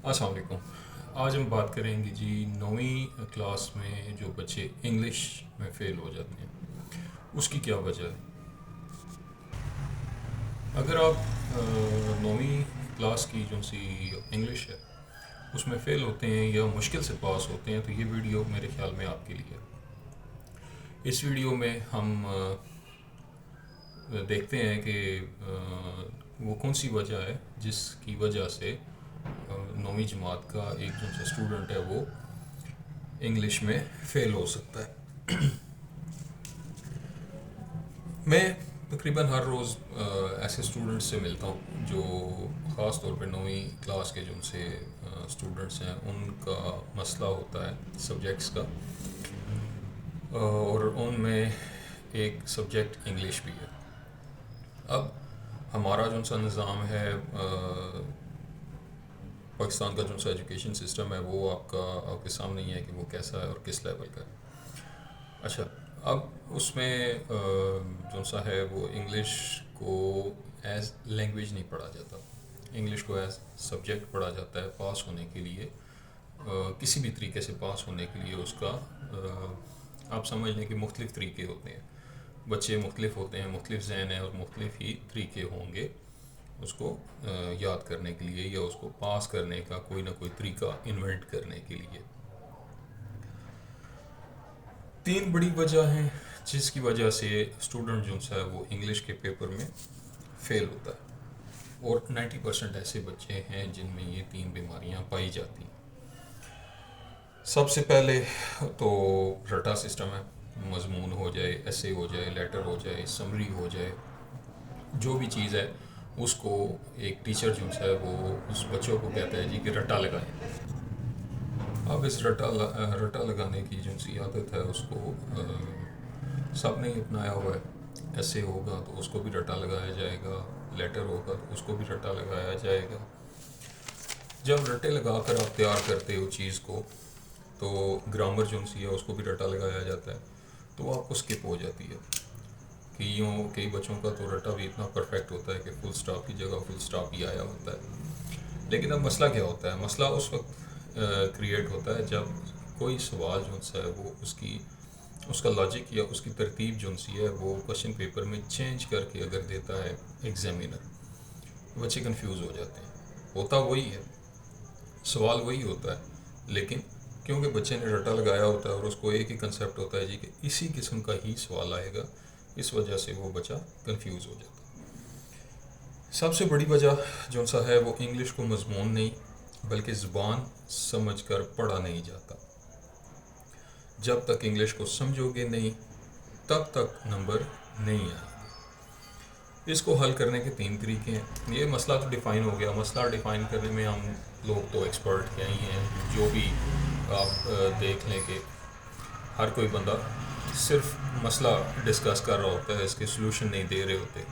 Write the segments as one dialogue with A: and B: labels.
A: अस्सलाम वालेकुम। आज हम बात करेंगे जी 9वीं क्लास में जो बच्चे इंग्लिश में फ़ेल हो जाते हैं उसकी क्या वजह है। अगर आप 9वीं क्लास की जो सी इंग्लिश है उसमें फ़ेल होते हैं या मुश्किल से पास होते हैं तो ये वीडियो मेरे ख़्याल में आपके लिए है। इस वीडियो में हम देखते हैं कि वो कौन सी वजह है जिसकी वजह से 9वीं जमात का एक जो सा स्टूडेंट है वो इंग्लिश में फ़ेल हो सकता है। मैं तकरीबन हर रोज़ ऐसे स्टूडेंट्स से मिलता हूँ जो ख़ास तौर पे 9वीं क्लास के जो उनसे स्टूडेंट्स हैं उनका मसला होता है सब्जेक्ट्स का, और उनमें एक सब्जेक्ट इंग्लिश भी है। अब हमारा जो सा निज़ाम है पाकिस्तान का जो सा एजुकेशन सिस्टम है वो आपके सामने ही है कि वो कैसा है और किस लेवल का है। अच्छा, अब उसमें जो सा है वो इंग्लिश को एज लैंग्वेज नहीं पढ़ा जाता, इंग्लिश को एज सब्जेक्ट पढ़ा जाता है। पास होने के लिए किसी भी तरीके से पास होने के लिए उसका आप समझ लें कि मुख्तलिफ़ तरीके होते हैं। बच्चे मुख्तलिफ़ होते हैं, मुख्तलिफ़ ज़हन है और मुख्तलिफ़ ही तरीके होंगे उसको याद करने के लिए या उसको पास करने का कोई ना कोई तरीका इन्वेंट करने के लिए। तीन बड़ी वजह हैं जिसकी वजह से स्टूडेंट जो है वो इंग्लिश के पेपर में फ़ेल होता है, और 90% ऐसे बच्चे हैं जिनमें ये तीन बीमारियां पाई जाती हैं। सबसे पहले तो रटा सिस्टम है, मजमून हो जाए, ऐसे हो जाए, लेटर हो जाए, समरी हो जाए, जो भी चीज़ है उसको एक टीचर जो है वो उस बच्चों को कहता है जी कि रटा लगाएं। अब इस रटा लगाने की जो सी आदत है उसको सब ने ही अपनाया हुआ है। ऐसे होगा तो उसको भी रटा लगाया जाएगा, लेटर होगा तो उसको भी रटा लगाया जाएगा। जब रटे लगा कर आप तैयार करते हो चीज़ को तो ग्रामर जो सी है उसको भी रटा लगाया जाता है, तो वो आपको स्किप हो जाती है। कि यूँ कई बच्चों का तो रटा भी इतना परफेक्ट होता है कि फुल स्टॉप की जगह फुल स्टॉप ही आया होता है। लेकिन अब मसला क्या होता है, मसला उस वक्त क्रिएट होता है जब कोई सवाल जो है वो उसका लॉजिक या उसकी तरतीब जो सी है वो क्वेश्चन पेपर में चेंज करके अगर देता है एग्जामिनर, बच्चे कंफ्यूज हो जाते हैं। होता वही है, सवाल वही होता है, लेकिन क्योंकि बच्चे ने रटा लगाया होता है और उसको एक ही कंसेप्ट होता है जी कि इसी किस्म का ही सवाल आएगा, इस वजह से वो बच्चा कंफ्यूज हो जाता है। सबसे बड़ी वजह जो सा है वो इंग्लिश को मजमून नहीं बल्कि ज़ुबान समझ कर पढ़ा नहीं जाता। जब तक इंग्लिश को समझोगे नहीं तब तक नंबर नहीं आएंगे। इसको हल करने के तीन तरीके हैं। ये मसला तो डिफ़ाइन हो गया, मसला डिफ़ाइन करने में हम लोग तो एक्सपर्ट क्या ही हैं। जो भी आप देख लें कि हर कोई बंदा सिर्फ मसला डिस्कस कर रहा होता है, इसके सलूशन नहीं दे रहे होते।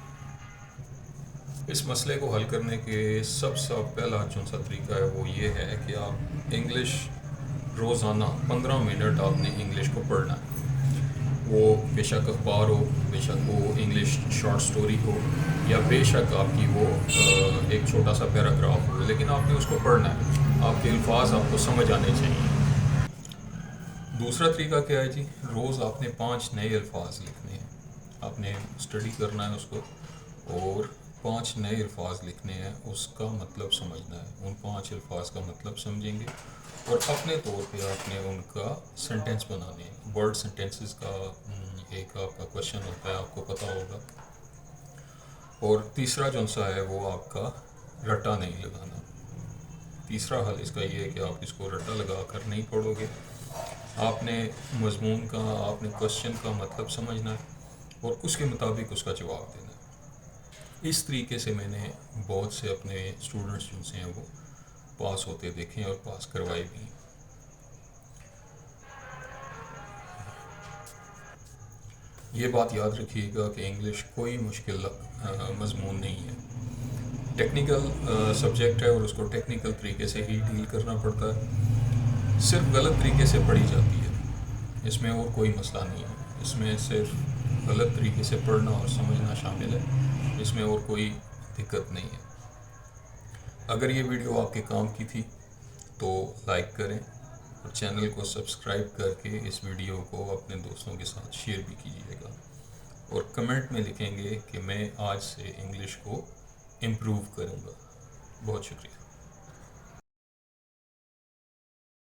A: इस मसले को हल करने के सबसे पहला जो सा तरीका है वो ये है कि आप इंग्लिश रोज़ाना 15 मिनट आपने इंग्लिश को पढ़ना है। वो बेशक अखबार हो, बेशक वो इंग्लिश शॉर्ट स्टोरी हो, या बेशक आपकी वो एक छोटा सा पैराग्राफ हो, लेकिन आपने उसको पढ़ना है। आपके अल्फाज आपको समझ आने चाहिए। दूसरा तरीका क्या है जी, रोज़ आपने 5 नए अल्फाज लिखने हैं। आपने स्टडी करना है उसको और 5 नए अल्फाज लिखने हैं, उसका मतलब समझना है। उन 5 अल्फाज का मतलब समझेंगे और अपने तौर पे आपने उनका सेंटेंस बनाने हैं। वर्ड सेंटेंसेस का एक आपका क्वेश्चन होता है, आपको पता होगा। और तीसरा जो सा है वो आपका रटा नहीं लगाना। तीसरा हल इसका ये है कि आप इसको रटा लगा कर नहीं पढ़ोगे, आपने मजमून का, आपने क्वेश्चन का मतलब समझना है और उसके मुताबिक उसका जवाब देना है। इस तरीके से मैंने बहुत से अपने स्टूडेंट्स जो से हैं वो पास होते देखे और पास करवाए भी। ये बात याद रखिएगा कि इंग्लिश कोई मुश्किल मजमून नहीं है। टेक्निकल सब्जेक्ट है और उसको टेक्निकल तरीके से ही डील करना पड़ता है। सिर्फ गलत तरीके से पढ़ी जाती है, इसमें और कोई मसला नहीं है। इसमें सिर्फ गलत तरीके से पढ़ना और समझना शामिल है, इसमें और कोई दिक्कत नहीं है। अगर ये वीडियो आपके काम की थी تو لائک کریں اور چینل کو سبسکرائب کر کے اس ویڈیو کو اپنے دوستوں کے ساتھ شیئر بھی کیجیے گا، اور کمنٹ میں لکھیں گے کہ میں آج سے انگلش کو امپروو کروں گا۔ بہت شکریہ۔